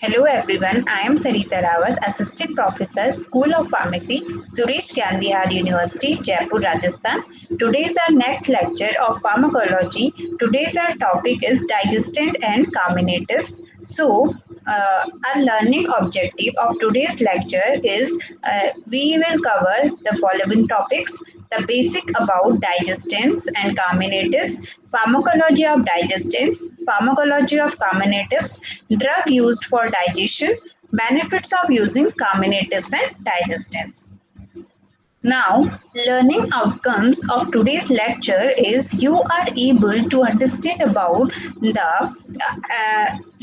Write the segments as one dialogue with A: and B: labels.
A: Hello everyone, I am Sarita Rawat, Assistant Professor, School of Pharmacy, Suresh Gyan Vihar University, Jaipur, Rajasthan. Today's our next lecture of pharmacology. Today's our topic is digestant and carminatives. Our learning objective of today's lecture is we will cover the following topics: the basic about digestants and carminatives, pharmacology of digestants, pharmacology of carminatives, drug used for digestion, benefits of using carminatives and digestants. Now, learning outcomes of today's lecture is you are able to understand about the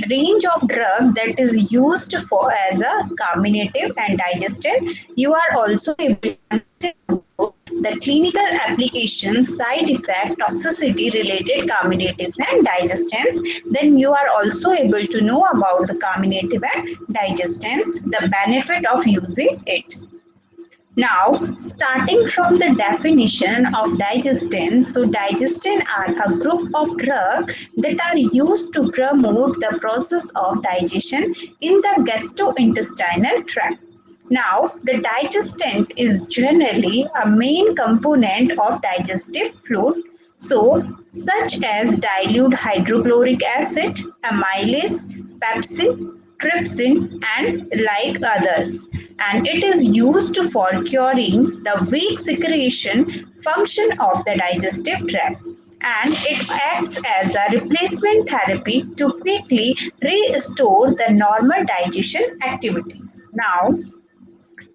A: range of drug that is used for as a carminative and digestant. You are also able to understand about the clinical applications, side effect, toxicity related carminatives and digestants. Then you are also able to know about the carminative and digestants, the benefit of using it. Now, starting from the definition of digestants, so digestants are a group of drugs that are used to promote the process of digestion in the gastrointestinal tract. Now, the digestant is generally a main component of digestive fluid, so such as dilute hydrochloric acid, amylase, pepsin, trypsin, and like others. And it is used for curing the weak secretion function of the digestive tract, and it acts as a replacement therapy to quickly restore the normal digestion activities. Now,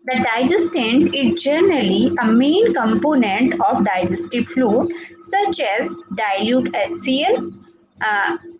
A: the digestant is generally a main component of digestive fluid such as dilute HCl,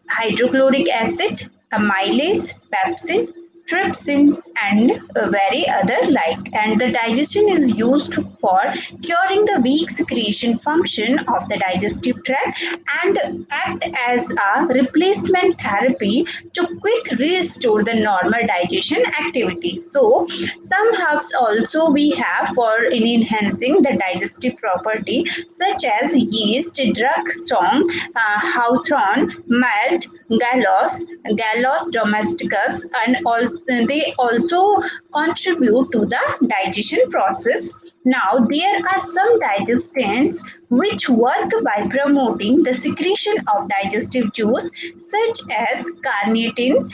A: hydrochloric acid, amylase, pepsin, trypsin, and very other like. And the digestion is used for curing the weak secretion function of the digestive tract and act as a replacement therapy to quick restore the normal digestion activity. So some herbs also we have for in enhancing the digestive property such as yeast, drug strong, hawthorn, malt, Gallus domesticus, and also they also contribute to the digestion process. Now, there are some digestants which work by promoting the secretion of digestive juice, such as carnitine,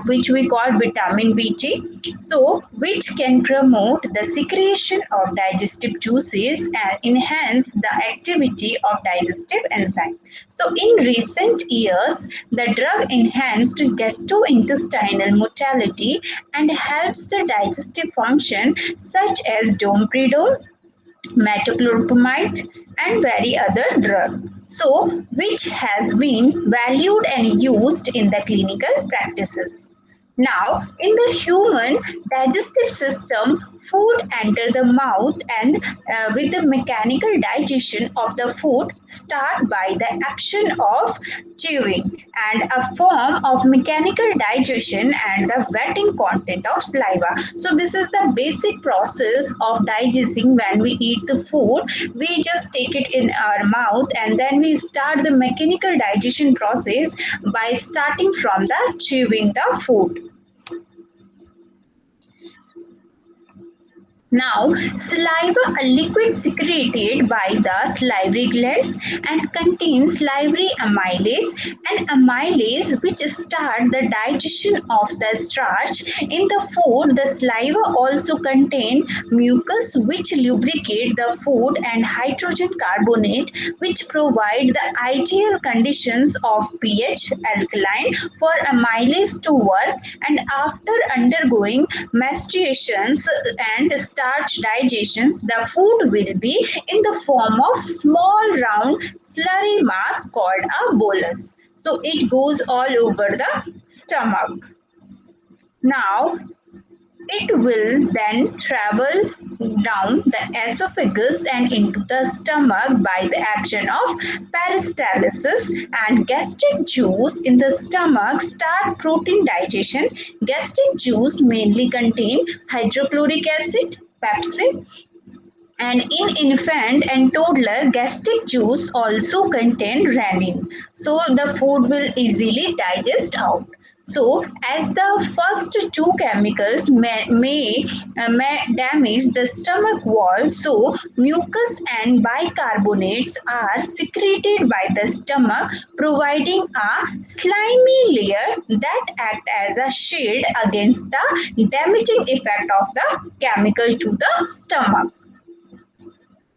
A: which we call vitamin B3, so which can promote the secretion of digestive juices and enhance the activity of digestive enzyme. So, in recent years, the drug enhanced gastrointestinal motility and helps the digestive function, such as domperidone, metoclopramide, and very other drug. So, which has been valued and used in the clinical practices. Now, in the human digestive system, food enter the mouth and with the mechanical digestion of the food start by the action of chewing and a form of mechanical digestion and the wetting content of saliva. So this is the basic process of digesting. When we eat the food, we just take it in our mouth and then we start the mechanical digestion process by starting from the chewing the food. Now, saliva, a liquid secreted by the salivary glands and contains salivary amylase and amylase which start the digestion of the starch. In the food, the saliva also contain mucus which lubricate the food and hydrogen carbonate which provide the ideal conditions of pH alkaline for amylase to work, and after undergoing mastications and starch digestions, the food will be in the form of small round slurry mass called a bolus. So it goes all over the stomach. Now, it will then travel down the esophagus and into the stomach by the action of peristalsis, and gastric juice in the stomach start protein digestion. Gastric juice mainly contain hydrochloric acid, pepsin, and in infant and toddler, gastric juice also contain rennin. So the food will easily digest out. So, as the first two chemicals may damage the stomach wall, so mucus and bicarbonates are secreted by the stomach, providing a slimy layer that act as a shield against the damaging effect of the chemical to the stomach.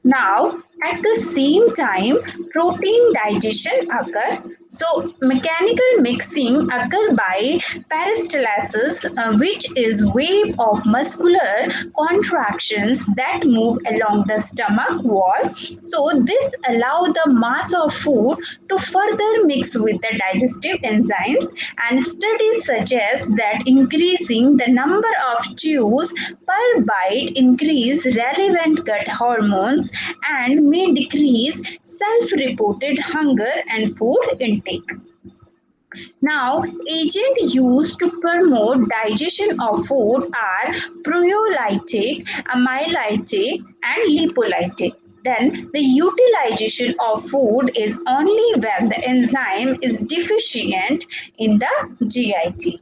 A: Now, at the same time, protein digestion occur. So, mechanical mixing occur by peristalsis, which is wave of muscular contractions that move along the stomach wall. So, this allow the mass of food to further mix with the digestive enzymes, and studies suggest that increasing the number of chews per bite increase relevant gut hormones and may decrease self-reported hunger and food intake. Now, agents used to promote digestion of food are proteolytic, amylolytic, and lipolytic. Then, the utilization of food is only when the enzyme is deficient in the GIT.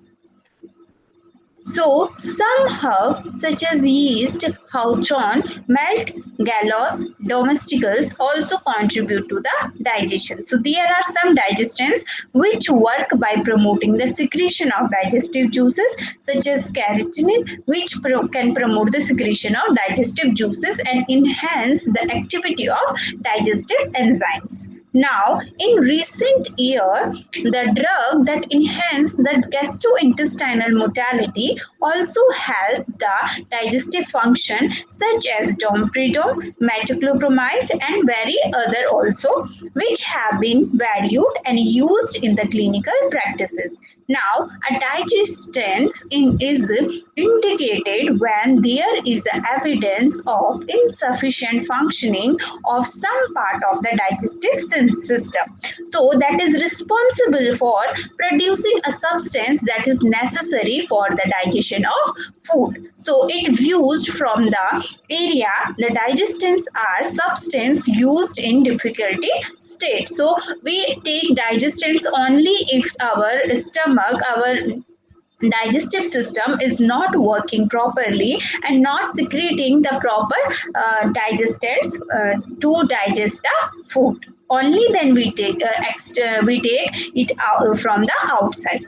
A: So, some herbs such as yeast, hawthorn, malt, gallows, domesticals also contribute to the digestion. So, there are some digestants which work by promoting the secretion of digestive juices such as carotene, which can promote the secretion of digestive juices and enhance the activity of digestive enzymes. Now, in recent year, the drug that enhance the gastrointestinal motility also help the digestive function, such as domperidone, metoclopramide, and very other also, which have been valued and used in the clinical practices. Now, a digestant is indicated when there is evidence of insufficient functioning of some part of the digestive system. So, that is responsible for producing a substance that is necessary for the digestion of food. So, it views from the area the digestants are substance used in difficulty state. So, we take digestants only if our stomach, our digestive system is not working properly and not secreting the proper digestants to digest the food. Only then we take it out from the outside.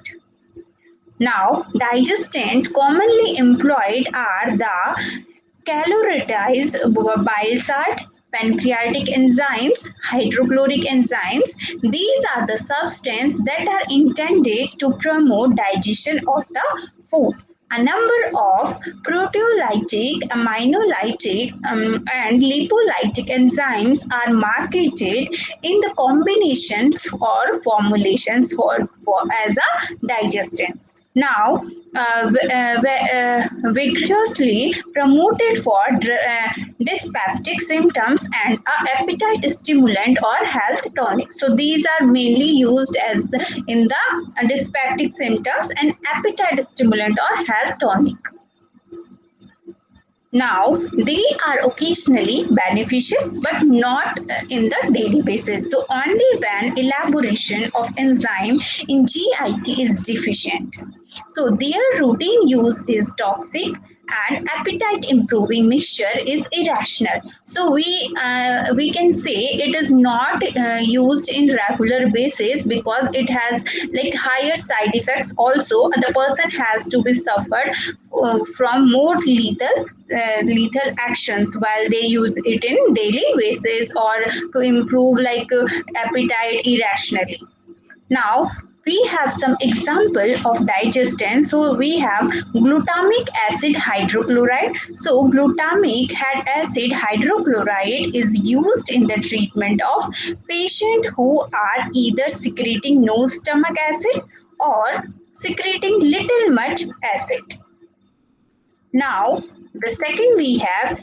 A: Now, digestant commonly employed are the caloritized bile salt, pancreatic enzymes, hydrochloric enzymes. These are the substances that are intended to promote digestion of the food. A number of proteolytic, aminolytic, and lipolytic enzymes are marketed in the combinations or formulations for as a digestants. Now, vigorously promoted for dyspeptic symptoms and appetite stimulant or health tonic. So these are mainly used as in the dyspeptic symptoms and appetite stimulant or health tonic. Now, they are occasionally beneficial but not in the daily basis. So, only when elaboration of enzyme in GIT is deficient. So, their routine use is toxic and appetite improving mixture is irrational. So we can say it is not used in regular basis because it has like higher side effects. Also, the person has to be suffered from more lethal actions while they use it in daily basis or to improve like appetite irrationally. Now, we have some example of digestants. So we have glutamic acid hydrochloride. So glutamic acid hydrochloride is used in the treatment of patients who are either secreting no stomach acid or secreting little much acid. Now, the second we have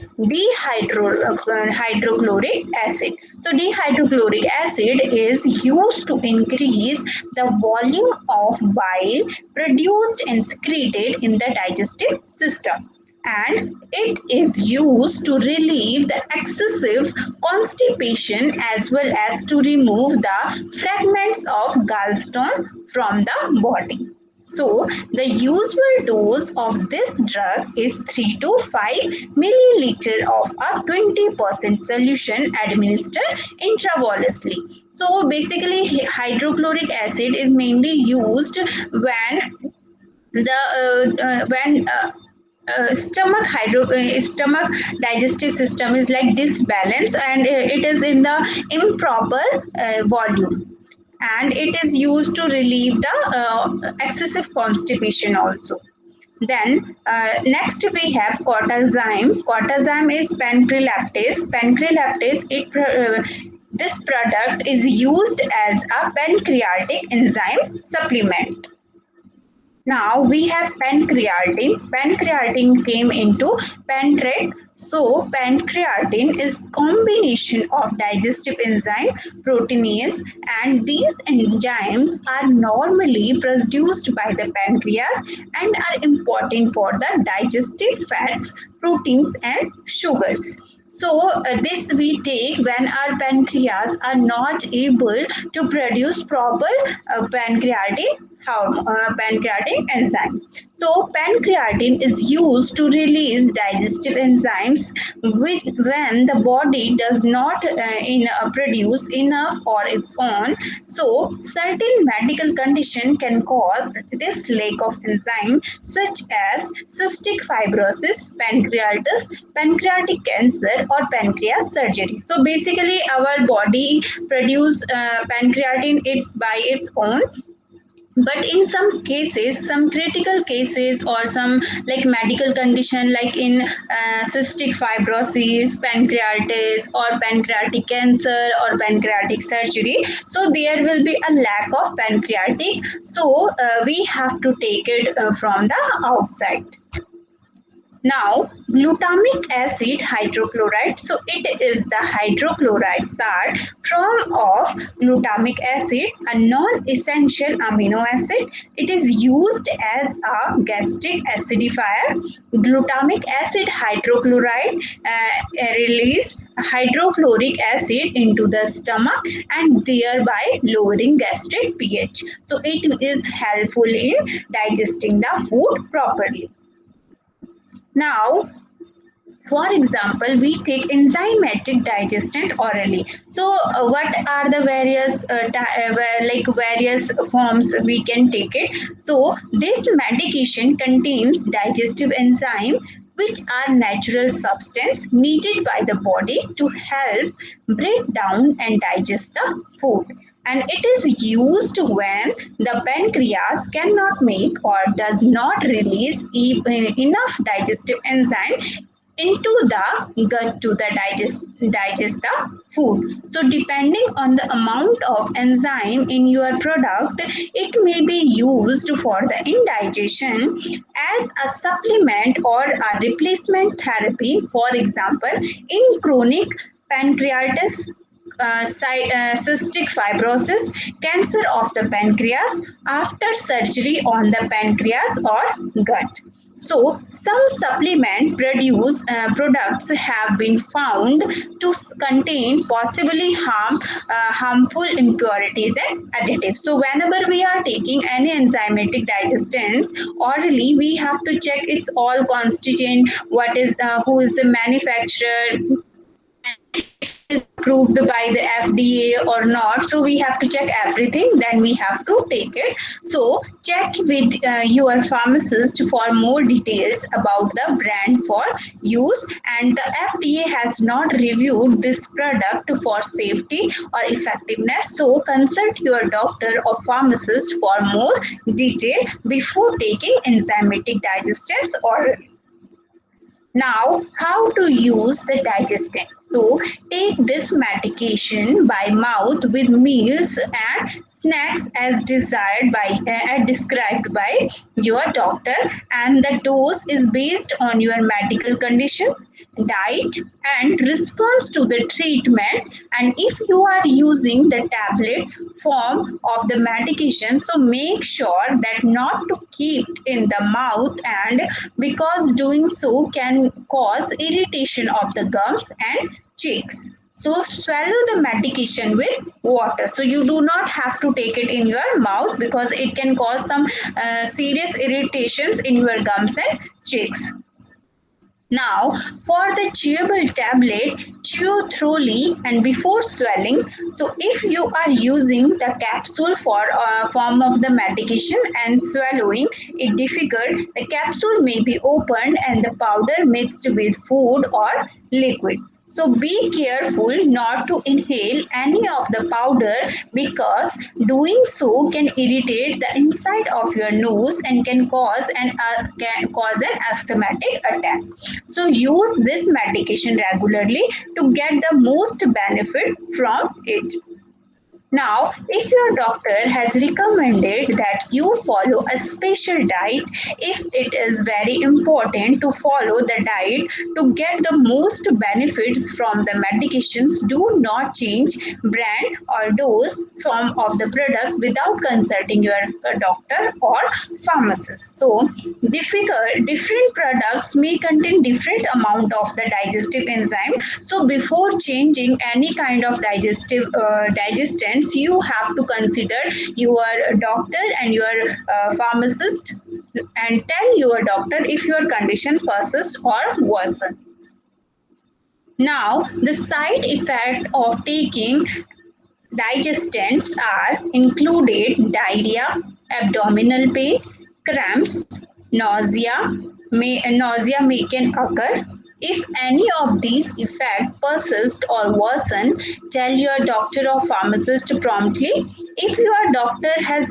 A: hydrochloric acid. So, dihydrochloric acid is used to increase the volume of bile produced and secreted in the digestive system. And it is used to relieve the excessive constipation as well as to remove the fragments of gallstone from the body. So, the usual dose of this drug is 3 to 5 milliliter of a 20% solution administered intravenously. So, basically, hydrochloric acid is mainly used when stomach digestive system is like disbalance, and it is in the improper volume, and it is used to relieve the excessive constipation also. Then next we have cortazyme. Cortazyme is pancrelactase. This product is used as a pancreatic enzyme supplement. Now we have pancreatin. Pancreatin came into pancreatic. So pancreatin is combination of digestive enzyme, proteinase, and these enzymes are normally produced by the pancreas and are important for the digestive fats, proteins, and sugars. So this we take when our pancreas are not able to produce proper pancreatic enzyme. So pancreatin is used to release digestive enzymes when the body does not produce enough on its own. So certain medical condition can cause this lack of enzyme, such as cystic fibrosis, pancreatitis, pancreatic cancer, or pancreas surgery. So basically our body produce pancreatin it's by its own, but in some cases, some critical cases, or some like medical condition like in cystic fibrosis, pancreatitis, or pancreatic cancer, or pancreatic surgery, so there will be a lack of pancreatic, so we have to take it from the outside. Now, glutamic acid hydrochloride. So, it is the hydrochloride salt form of glutamic acid, a non-essential amino acid. It is used as a gastric acidifier. Glutamic acid hydrochloride release hydrochloric acid into the stomach and thereby lowering gastric pH. So, it is helpful in digesting the food properly. Now, for example, we take enzymatic digestant orally. So, what are the various forms we can take it? So, this medication contains digestive enzyme, which are natural substance needed by the body to help break down and digest the food, and it is used when the pancreas cannot make or does not release enough digestive enzyme into the gut to digest the food. So depending on the amount of enzyme in your product, it may be used for the indigestion as a supplement or a replacement therapy. For example, in chronic pancreatitis, cystic fibrosis, cancer of the pancreas, after surgery on the pancreas or gut. So, some supplement products have been found to contain possibly harmful impurities and additives. So, whenever we are taking any enzymatic digestants orally, we have to check its all constituent, what is who is the manufacturer, approved by the FDA or not. So we have to check everything, then we have to take it. So check with your pharmacist for more details about the brand for use, and the FDA has not reviewed this product for safety or effectiveness. So consult your doctor or pharmacist for more detail before taking enzymatic digestants orally. Now, how to use the digestant? So, take this medication by mouth with meals and snacks as desired by described by your doctor, and the dose is based on your medical condition, diet, and response to the treatment. And if you are using the tablet form of the medication, so make sure that not to keep in the mouth, and because doing so can cause irritation of the gums and cheeks. So swallow the medication with water. So you do not have to take it in your mouth because it can cause some serious irritations in your gums and cheeks. Now, for the chewable tablet, chew thoroughly and before swallowing. So, if you are using the capsule for form of the medication and swallowing it difficult, the capsule may be opened and the powder mixed with food or liquid. So be careful not to inhale any of the powder because doing so can irritate the inside of your nose and can cause an asthmatic attack. So use this medication regularly to get the most benefit from it. Now, if your doctor has recommended that you follow a special diet, if it is very important to follow the diet to get the most benefits from the medications, do not change brand or dose form of the product without consulting your doctor or pharmacist. So, different products may contain different amount of the digestive enzyme. So, before changing any kind of digestants, you have to consider your doctor and your pharmacist and tell your doctor if your condition persists or worsen. Now, the side effect of taking digestants are included diarrhea, abdominal pain, cramps, nausea may can occur. If any of these effects persist or worsen, tell your doctor or pharmacist promptly. If your doctor has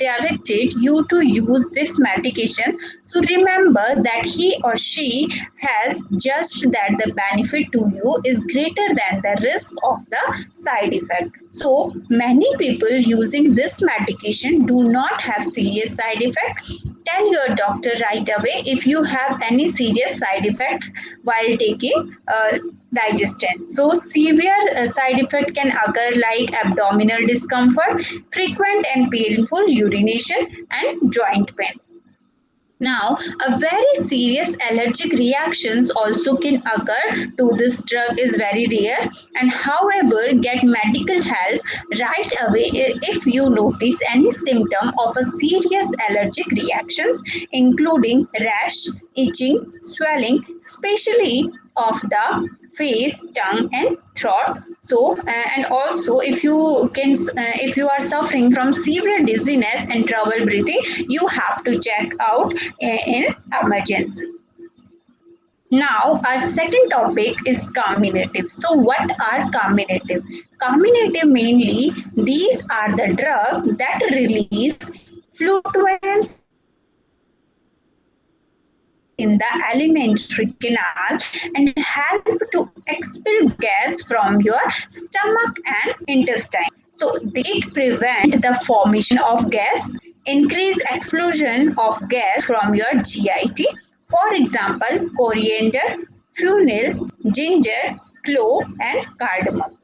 A: directed you to use this medication, so remember that he or she has judged that the benefit to you is greater than the risk of the side effect. So many people using this medication do not have serious side effect. Tell your doctor right away if you have any serious side effect while taking digestant. So severe side effect can occur like abdominal discomfort, frequent and painful urination and joint pain. Now, a very serious allergic reactions also can occur to this drug is very rare, and however get medical help right away if you notice any symptom of a serious allergic reactions including rash, itching, swelling, especially of the face, tongue and throat. So and also if you are suffering from severe dizziness and trouble breathing, you have to check out in emergency. Now, our second topic is carminative. So, what are carminative? Carminative mainly, these are the drugs that release fluorescence in the alimentary canal and help to expel gas from your stomach and intestine. So it prevent the formation of gas, increase explosion of gas from your GIT. For example, coriander, fennel, ginger, clove, and cardamom.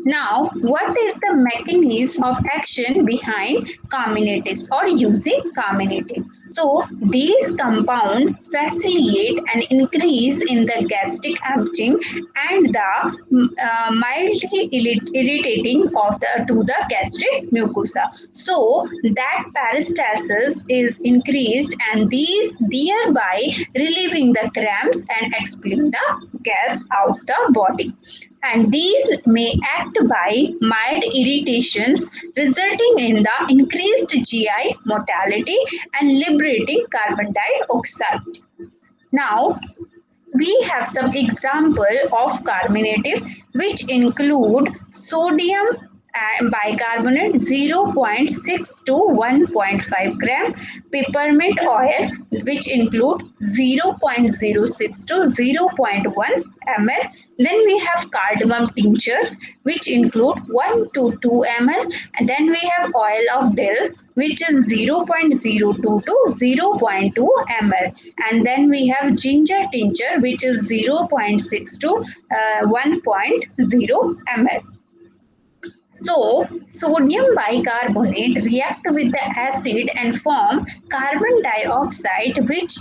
A: Now, what is the mechanism of action behind carminatives or using carminative? So, these compounds facilitate an increase in the gastric emptying and the mildly irritating of the to the gastric mucosa. So, that peristalsis is increased and these thereby relieving the cramps and expelling the gas out the body, and these may act by mild irritations resulting in the increased GI motility and liberating carbon dioxide. Now, we have some example of carminative which include sodium bicarbonate 0.6 to 1.5 gram, peppermint oil which include 0.06 to 0.1 ml. Then we have cardamom tinctures which include 1 to 2 ml, and then we have oil of dill which is 0.02 to 0.2 ml, and then we have ginger tincture which is 0.6 to 1.0 ml. So, sodium bicarbonate react with the acid and form carbon dioxide, which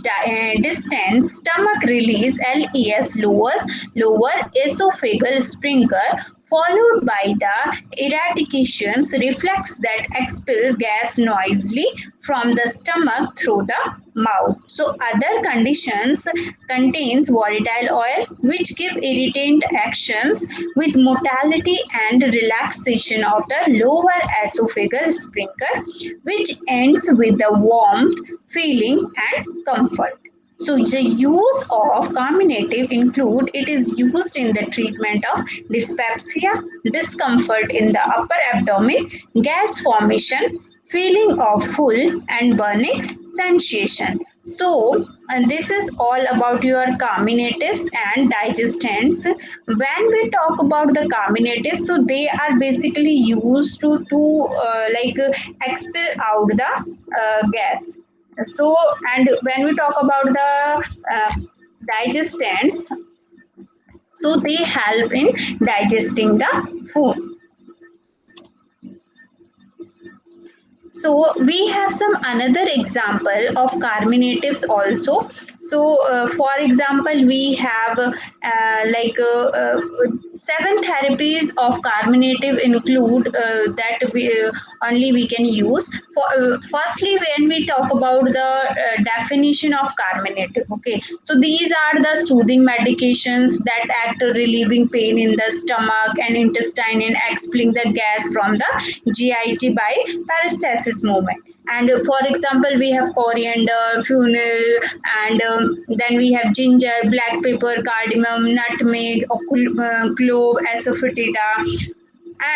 A: distance stomach release LES lower esophageal sphincter, followed by the eradications reflex that expel gas noisily from the stomach through the mouth. So other conditions contains volatile oil which give irritant actions with motility and relaxation of the lower esophageal sphincter, which ends with the warmth, feeling and comfort. So the use of carminative include it is used in the treatment of dyspepsia, discomfort in the upper abdomen, gas formation, feeling of full and burning sensation. So this is all about your carminatives and digestants. When we talk about the carminatives, so they are basically used to expel out the gas. So, and when we talk about the digestants, so they help in digesting the food. So we have some another example of carminatives also. So for example, we have seven therapies of carminative include that we only we can use. For firstly, when we talk about the definition of carminative, okay. So these are the soothing medications that act relieving pain in the stomach and intestine and expelling the gas from the GIT by peristalsis movement. And for example, we have coriander, fennel, and then we have ginger, black pepper, cardamom, nutmeg, clove, asafoetida.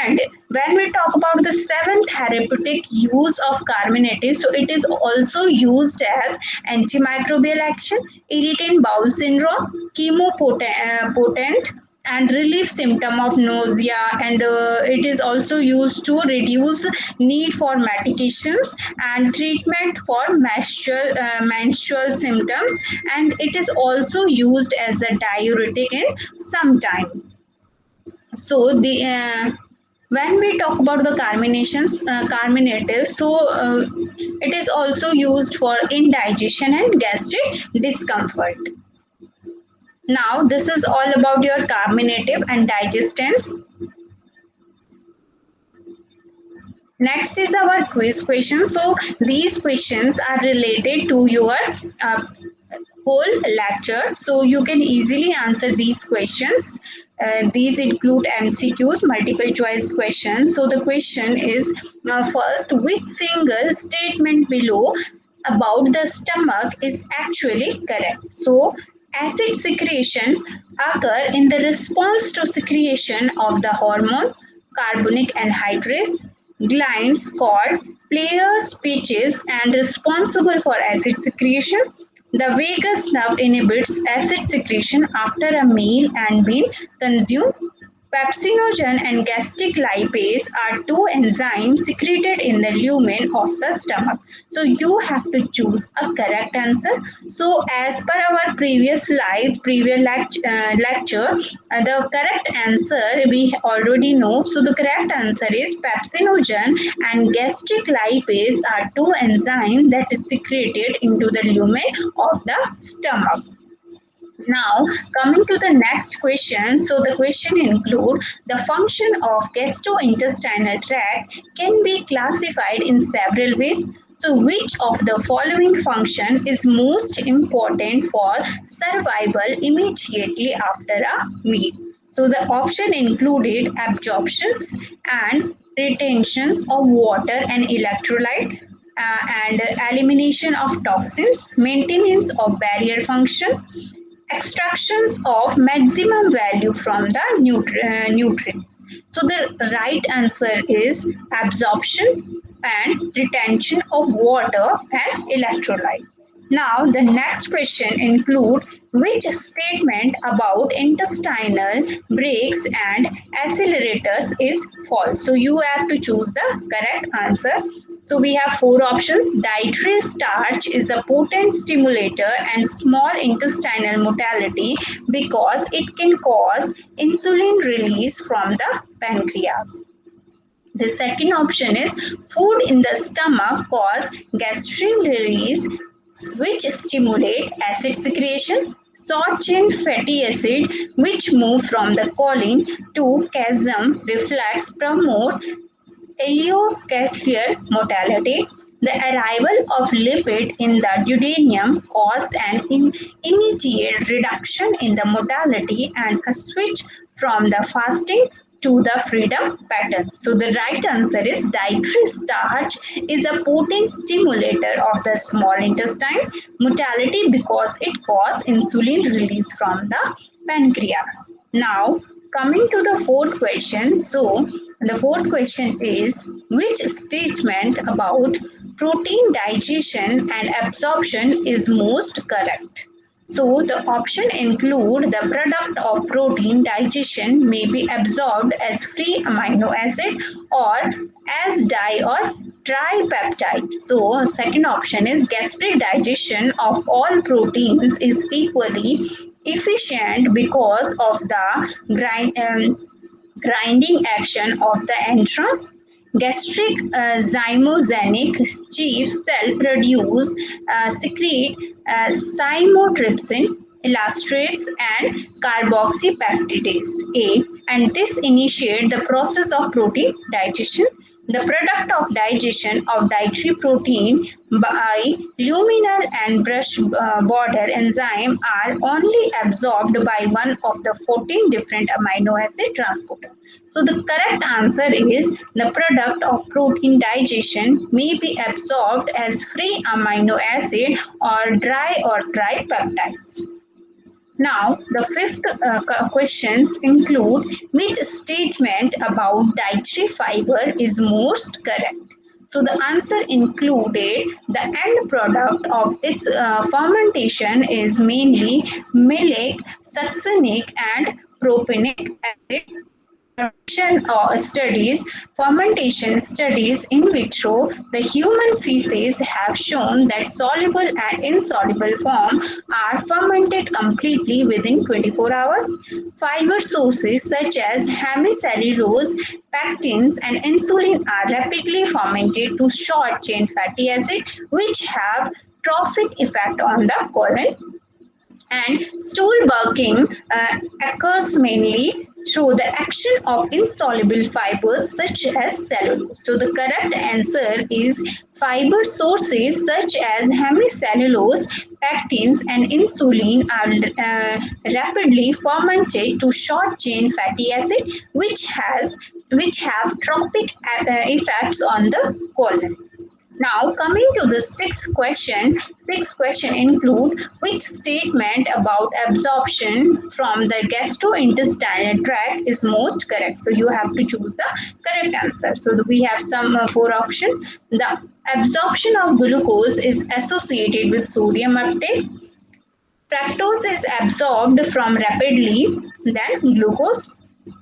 A: And when we talk about the seven therapeutic use of carminative, so it is also used as antimicrobial action, irritant bowel syndrome, chemopotent, and relief symptom of nausea, and it is also used to reduce need for medications and treatment for menstrual symptoms, and it is also used as a diuretic in some time. So the when we talk about the carminative, so it is also used for indigestion and gastric discomfort. Now this is all about your carminative and digestants. Next is our quiz question. So these questions are related to your uh, whole lecture, so you can easily answer these questions. These include MCQs, multiple choice questions. So the question is first, which single statement below about the stomach is actually correct? So acid secretion occur in the response to secretion of the hormone carbonic anhydrase glands called Peyer's speeches and responsible for acid secretion. The vagus nerve inhibits acid secretion after a meal and being consumed. Pepsinogen and gastric lipase are two enzymes secreted in the lumen of the stomach. So you have to choose a correct answer. So as per our previous slides, lecture, the correct answer we already know. So the correct answer is pepsinogen and gastric lipase are two enzymes that is secreted into the lumen of the stomach. Now, coming to the next question. So, the question include the function of gastrointestinal tract can be classified in several ways. So, which of the following function is most important for survival immediately after a meal? So, the option included absorptions and retentions of water and electrolyte, and elimination of toxins, maintenance of barrier function, extractions of maximum value from the nutrients. So the right answer is absorption and retention of water and electrolyte. Now the next question include which statement about intestinal brakes and accelerators is false. So you have to choose the correct answer. So we have four options. Dietary starch is a potent stimulator and small intestinal motility because it can cause insulin release from the pancreas. The second option is food in the stomach cause gastric release which stimulate acid secretion. Short chain fatty acid which move from the colon to chiasm reflex promote ileogastrial motility. The arrival of lipid in the duodenum causes an immediate reduction in the motility and a switch from the fasting to the freedom pattern. So the right answer is dietary starch is a potent stimulator of the small intestine motility because it causes insulin release from the pancreas. Now coming to the fourth question. So the fourth question is which statement about protein digestion and absorption is most correct? So the option include the product of protein digestion may be absorbed as free amino acid or as di or tripeptide. So second option is gastric digestion of all proteins is equally efficient because of the grinding action of the entrum. Gastric zymogenic chief cell produce secrete chymotrypsin, elastrates, and carboxypeptidase A, and this initiate the process of protein digestion. The product of digestion of dietary protein by luminal and brush border enzyme are only absorbed by one of the 14 different amino acid transporters. So the correct answer is the product of protein digestion may be absorbed as free amino acid or tripeptides. Now, the fifth questions include which statement about dietary fiber is most correct? So the answer included the end product of its fermentation is mainly malic, succinic, and propionic acid. Fermentation studies in vitro, the human feces have shown that soluble and insoluble form are fermented completely within 24 hours. Fiber sources such as hemicellulose, pectins, and insulin are rapidly fermented to short chain fatty acid, which have trophic effect on the colon, and stool bulking occurs mainly through the action of insoluble fibers such as cellulose. So the correct answer is fiber sources such as hemicellulose, pectins, and insulin are rapidly fermented to short chain fatty acid, which have tropic effects on the colon. Now coming to the sixth question include which statement about absorption from the gastrointestinal tract is most correct. So you have to choose the correct answer. So we have some four options. The absorption of glucose is associated with sodium uptake. Fructose is absorbed from rapidly, then glucose.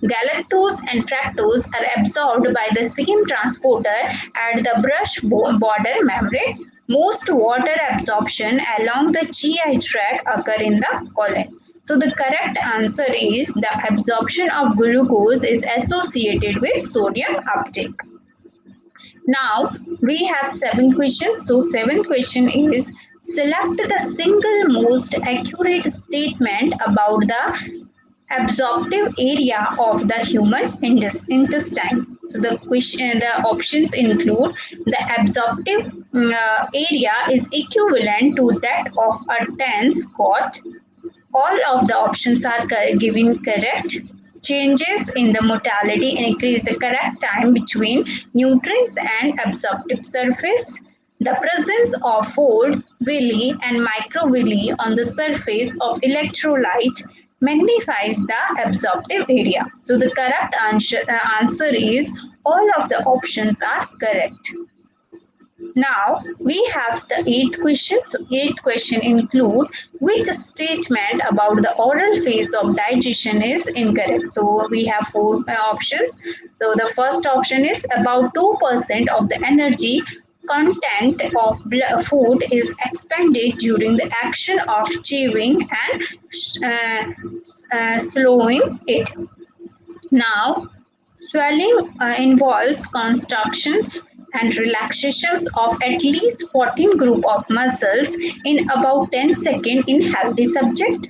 A: Galactose and fructose are absorbed by the same transporter at the brush border membrane. Most water absorption along the GI tract occur in the colon. So the correct answer is the absorption of glucose is associated with sodium uptake. Now we have seven questions. So seventh question is select the single most accurate statement about the absorptive area of the human intestine. So the options include the absorptive area is equivalent to that of a tennis court. All of the options are given correct. Changes in the motility increase the correct time between nutrients and absorptive surface. The presence of fold, villi, and microvilli on the surface of electrolyte magnifies the absorptive area. So the correct answer is all of the options are correct. Now we have the eighth question. So eighth question include which statement about the oral phase of digestion is incorrect. So we have four options. So the first option is about 2% of the energy content of food is expended during the action of chewing and slowing it. Now Swelling involves contractions and relaxations of at least 14 group of muscles in about 10 seconds in healthy subject.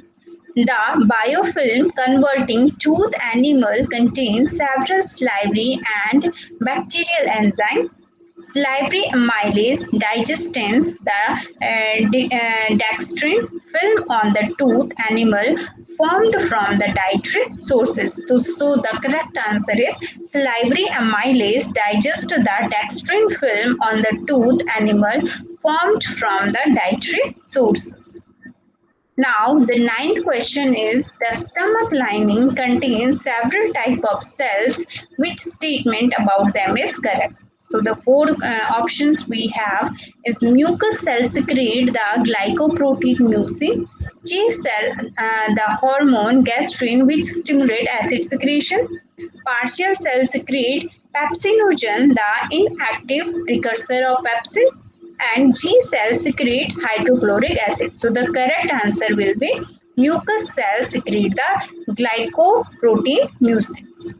A: The biofilm converting tooth animal contains several salivary and bacterial enzymes. Salivary amylase digestens the dextrin film on the tooth animal formed from the dietary sources. So the correct answer is salivary amylase digests the dextrin film on the tooth animal formed from the dietary sources. Now, the ninth question is the stomach lining contains several types of cells. Which statement about them is correct? So, the four options we have is mucus cell secrete the glycoprotein mucin, chief cell the hormone gastrin which stimulate acid secretion, partial cell secrete pepsinogen the inactive precursor of pepsin, and G cells secrete hydrochloric acid. So the correct answer will be mucus cells secrete the glycoprotein mucins.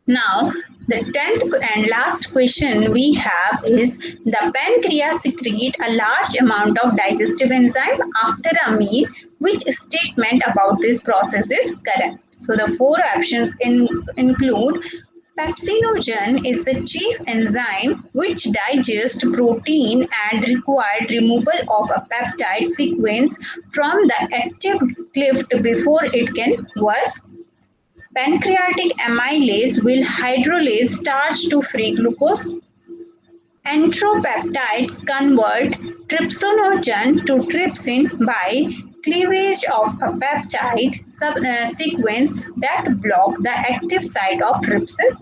A: Now, the 10th and last question we have is the pancreas secrete a large amount of digestive enzyme after a meal. Which statement about this process is correct? So, the four options include pepsinogen is the chief enzyme which digests protein and required removal of a peptide sequence from the active cleft before it can work. Pancreatic amylase will hydrolyze starch to free glucose. Entropeptides convert trypsinogen to trypsin by cleavage of a peptide sequence that block the active site of trypsin.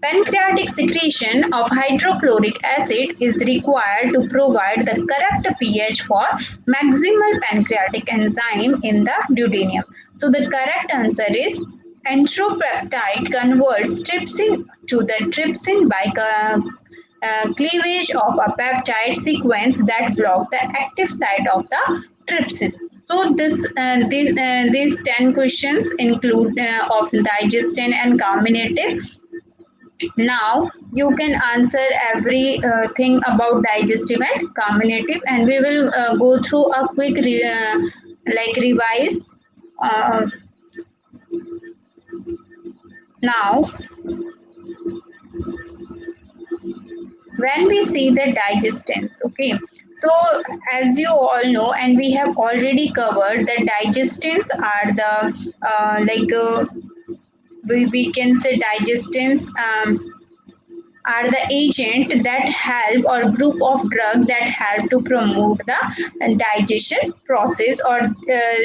A: Pancreatic secretion of hydrochloric acid is required to provide the correct pH for maximal pancreatic enzyme in the duodenum. So the correct answer is entropeptide converts trypsin to the trypsin by cleavage of a peptide sequence that block the active site of the trypsin. So these 10 questions include of digestion and carminative. Now you can answer every thing about digestive and carminative, and we will go through a quick like revise. Uh, Now, when we see the digestins, okay, so as you all know, and we have already covered that digestins are the we can say digestins are the agent that help or group of drug that help to promote the digestion process or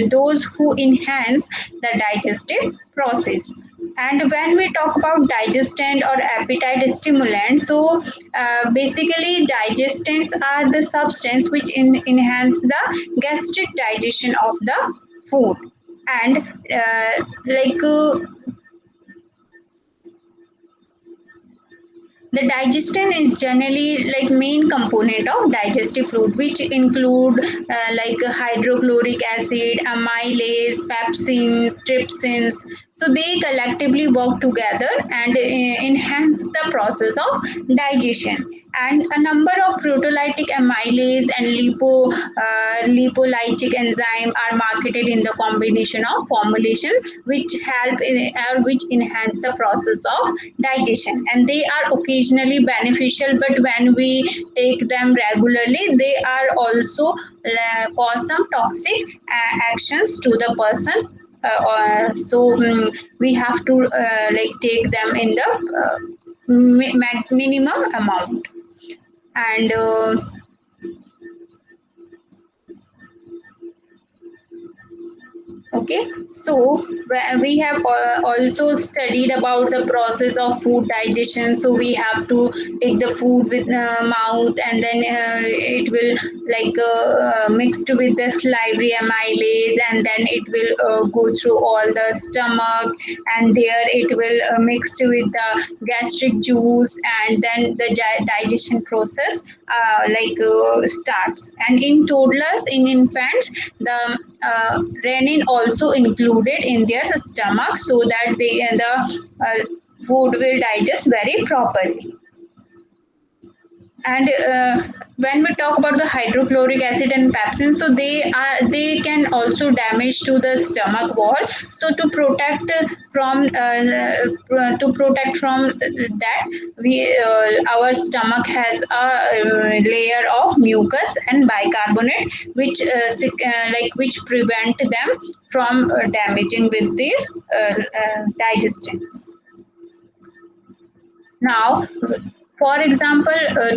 A: those who enhance the digestive process. And when we talk about digestant or appetite stimulant, so basically digestants are the substance which enhance the gastric digestion of the food. And like the digestion is generally like main component of digestive fluid, which include like hydrochloric acid, amylase, pepsins, trypsins. So they collectively work together and enhance the process of digestion. And a number of proteolytic amylase and lipolytic enzyme are marketed in the combination of formulation which help or which enhance the process of digestion, and they are occasionally beneficial, but when we take them regularly they are also cause some toxic actions to the person. So we have to like take them in the minimum amount. And okay, so we have also studied about the process of food digestion. So we have to take the food with mouth, and then it will like mixed with the salivary amylase, and then it will go through all the stomach, and there it will mixed with the gastric juice, and then the digestion process starts. And in toddlers, in infants, the renin also included in their stomach, so that they the food will digest very properly. And when we talk about the hydrochloric acid and pepsin, so they can also damage to the stomach wall. So to protect from that, we our stomach has a layer of mucus and bicarbonate, which prevent them from damaging with these digestants. Now, for example,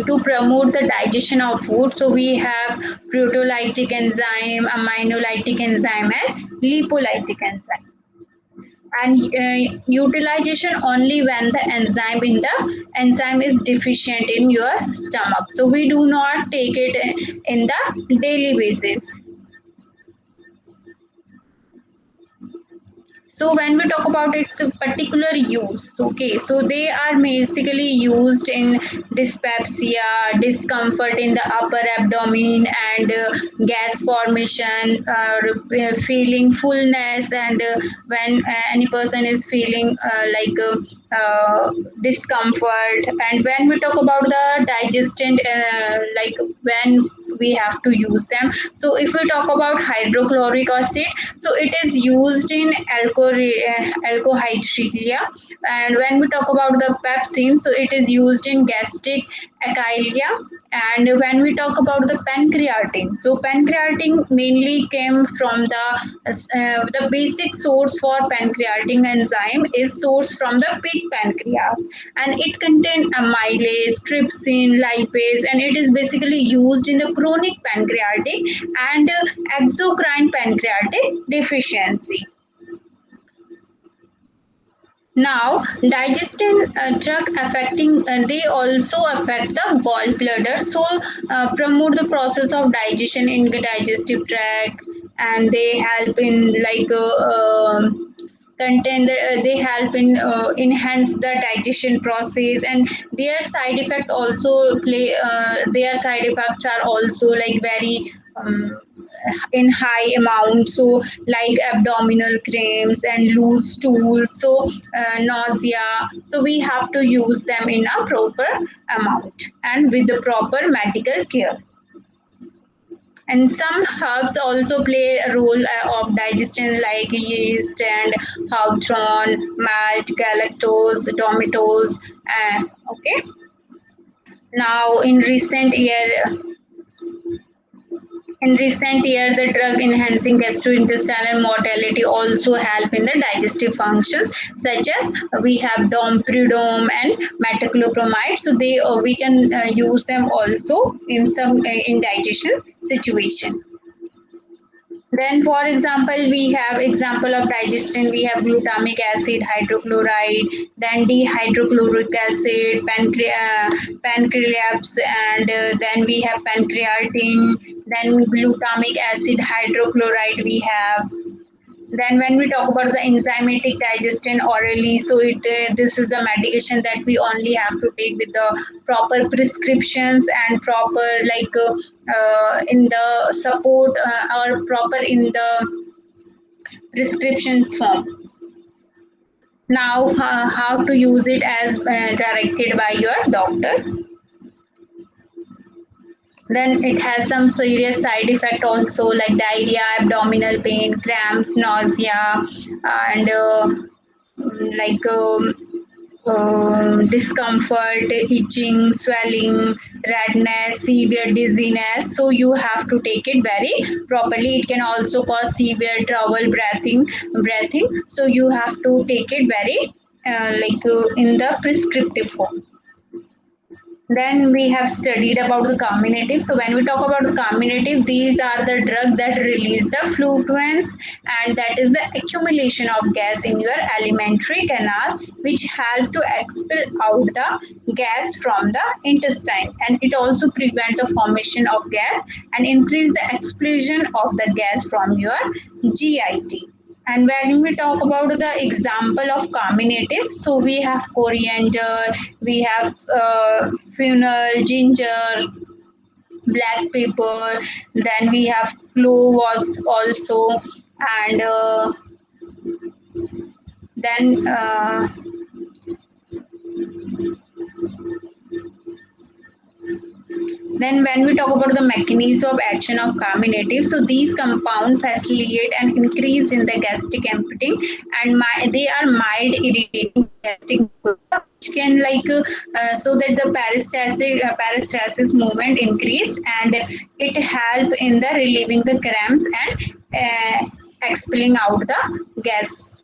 A: to promote the digestion of food, so we have proteolytic enzyme, aminolytic enzyme, and lipolytic enzyme. And utilization only when the enzyme is deficient in your stomach. So we do not take it in the daily basis. So when we talk about its particular use, okay, so they are basically used in dyspepsia, discomfort in the upper abdomen, and gas formation, feeling fullness, and when any person is feeling discomfort. And when we talk about the digestion, like when we have to use them. So if we talk about hydrochloric acid, so it is used in alcohydria. And when we talk about the pepsin, so it is used in gastric achilia. And when we talk about the pancreatin, so pancreatin mainly came from the basic source for pancreatin enzyme is sourced from the pig pancreas, and it contains amylase, trypsin, lipase, and it is basically used in the chronic pancreatic and exocrine pancreatic deficiency. Now, digestion drug affecting, they also affect the gallbladder. So, promote the process of digestion in the digestive tract, and they help in they help in enhance the digestion process. And their side effects are also like very in high amount, so like abdominal cramps and loose stool, so nausea. So we have to use them in a proper amount and with the proper medical care. And some herbs also play a role of digestion, like yeast and hawthorn, malt, galactose, tomatoes. Okay. Now, in recent year, the drug enhancing gastrointestinal mortality also help in the digestive function, such as we have domperidone and metoclopramide. So we can use them also in some indigestion situation. Then, for example, we have example of digestion. We have glutamic acid, hydrochloride, then dihydrochloric acid, pancreaps, and then we have pancreatin. Then glutamic acid hydrochloride we have. Then when we talk about the enzymatic digestion orally, so this is the medication that we only have to take with the proper prescriptions and proper in the support or proper in the prescriptions form. Now, how to use it as directed by your doctor. Then it has some serious side effect also, like diarrhea, abdominal pain, cramps, nausea, and like discomfort, itching, swelling, redness, severe dizziness. So you have to take it very properly. It can also cause severe trouble breathing. So you have to take it very in the prescriptive form. Then we have studied about the carminative. So when we talk about the carminative, these are the drugs that release the fluents, and that is the accumulation of gas in your alimentary canal, which help to expel out the gas from the intestine, and it also prevent the formation of gas and increase the expulsion of the gas from your GIT. And when we talk about the example of carminative, so we have coriander, we have fennel, ginger, black pepper, then we have cloves also, and then Then when we talk about the mechanism of action of carminative, so these compounds facilitate an increase in the gastric emptying, and they are mild irritating gastric mucosa, which can so that the peristalsis movement increased, and it help in the relieving the cramps and expelling out the gas.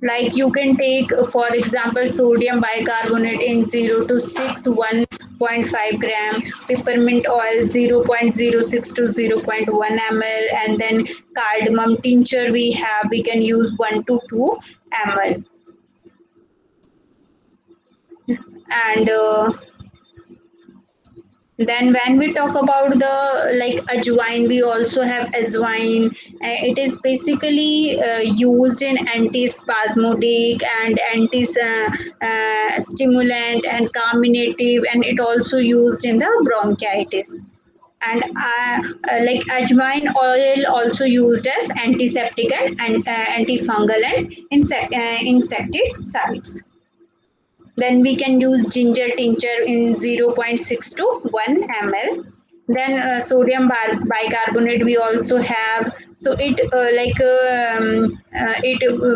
A: Like you can take for example sodium bicarbonate in 0 to 6 1.5 gram, peppermint oil 0.06 to 0.1 ml, and then cardamom tincture we can use 1 to 2 ml. And then when we talk about the like ajwain, we also have ajwain. It is basically used in antispasmodic and stimulant and carminative, and it also used in the bronchitis. And like ajwain oil also used as antiseptic and antifungal and insecticides. Then we can use ginger tincture in 0.6 to 1 ml. Then sodium bicarbonate we also have. So it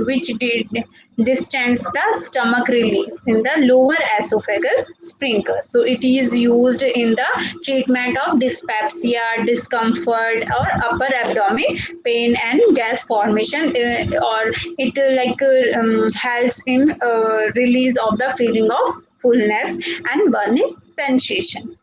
A: which did distance the stomach release in the lower esophageal sphincter. So it is used in the treatment of dyspepsia, discomfort, or upper abdomen pain and gas formation, or it helps in release of the feeling of fullness and burning sensation.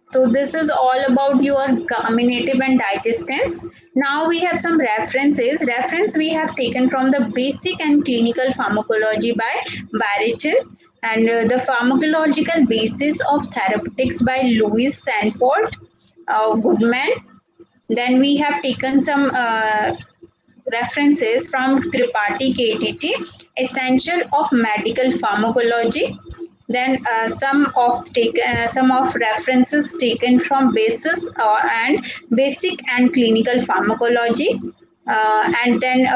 A: So this is all about your carminative and digestants. Now we have some references. Reference we have taken from the Basic and Clinical Pharmacology by Barichin, and the Pharmacological Basis of Therapeutics by Louis Sanford Goodman. Then we have taken some references from Tripathi KTT, Essential of Medical Pharmacology. Then some of references taken from Basis and Basic and Clinical Pharmacology, and then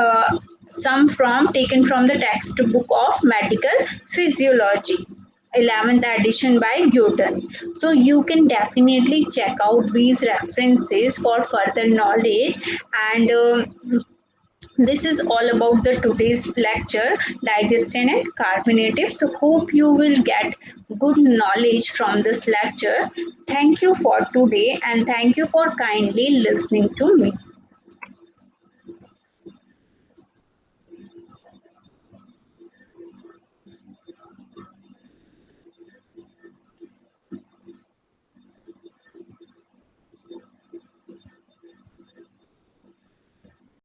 A: some from taken from the textbook of Medical Physiology, 11th edition by Newton. So you can definitely check out these references for further knowledge. And this is all about the today's lecture, digestion and carbonative. So hope you will get good knowledge from this lecture. Thank you for today, and thank you for kindly listening to me.